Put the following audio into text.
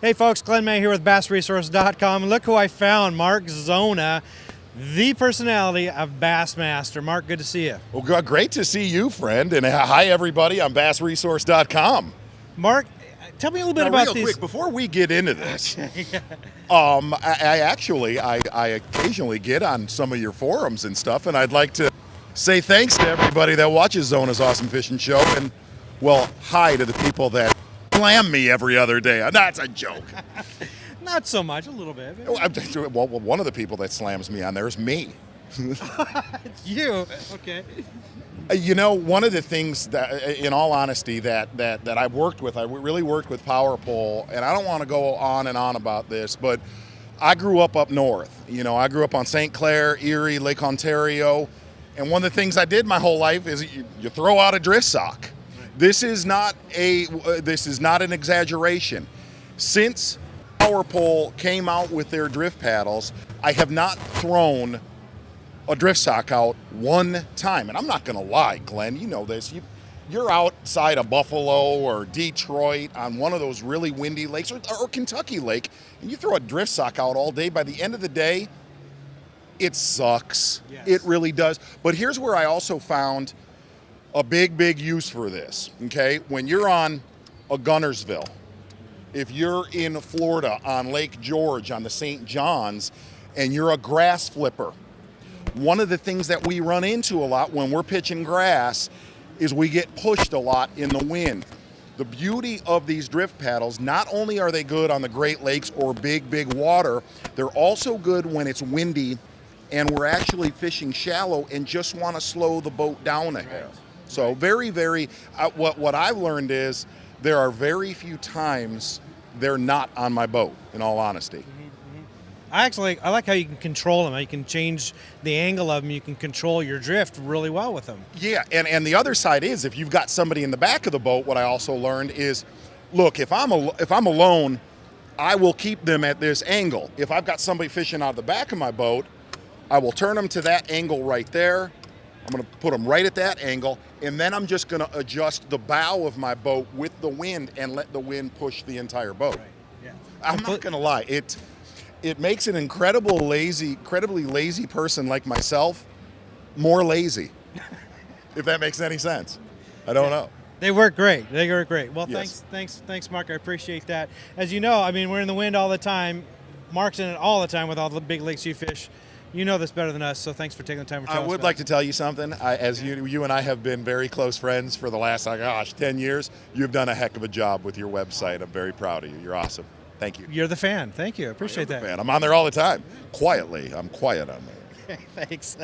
Hey folks, Glenn May here with BassResource.com. And look who I found, Mark Zona, the personality of Bassmaster. Mark, good to see you. Well, great to see you, friend. And hi, everybody. I'm BassResource.com. Mark, tell me a little bit Now, about real these. quick, before we get into this, Yeah. I occasionally get on some of your forums and stuff, and I'd like to say thanks to everybody that watches Zona's Awesome Fishing Show, and, well, hi to the people that slam me every other day. That's a joke. Not so much, a little bit. Well, one of the people that slams me on there is me. It's you. Okay. You know, one of the things that, in all honesty, that I've worked with, I really worked with Power Pole, and I don't want to go on and on about this, but I grew up north. You know, I grew up on St. Clair, Erie, Lake Ontario, and one of the things I did my whole life is you throw out a drift sock. This is not an exaggeration. Since Power Pole came out with their drift paddles, I have not thrown a drift sock out one time. And I'm not gonna lie, Glenn, you know this. You're outside of Buffalo or Detroit on one of those really windy lakes, or Kentucky Lake, and you throw a drift sock out all day. By the end of the day, it sucks. Yes. It really does. But here's where I also found a big use for this, okay? When you're on a Gunnersville, if you're in Florida on Lake George on the St. John's, and you're a grass flipper, one of the things that we run into a lot when we're pitching grass is we get pushed a lot in the wind. The beauty of these drift paddles, not only are they good on the Great Lakes or big water, they're also good when it's windy and we're actually fishing shallow and just want to slow the boat down a hair. So very, what I've learned is there are very few times they're not on my boat, in all honesty. I like how you can control them. You can change the angle of them. You can control your drift really well with them. Yeah, and the other side is if you've got somebody in the back of the boat, what I also learned is, look, if I'm alone, I will keep them at this angle. If I've got somebody fishing out of the back of my boat, I will turn them to that angle right there. I'm going to put them right at that angle, and then I'm just going to adjust the bow of my boat with the wind and let the wind push the entire boat. Right. Yeah. I'm not going to lie. It makes an incredibly lazy person like myself more lazy, if that makes any sense. I don't know. They work great. They work great. Well, Yes. thanks, Mark. I appreciate that. As you know, I mean, we're in the wind all the time. Mark's in it all the time with all the big lakes you fish. You know this better than us, so thanks for taking the time to tell us. I would like to tell you something. You and I have been very close friends for the last, 10 years. You've done a heck of a job with your website. I'm very proud of you. You're awesome. Thank you. You're the fan. Thank you. I appreciate that. Fan. I'm on there all the time. Quietly. I'm quiet on there. Thanks.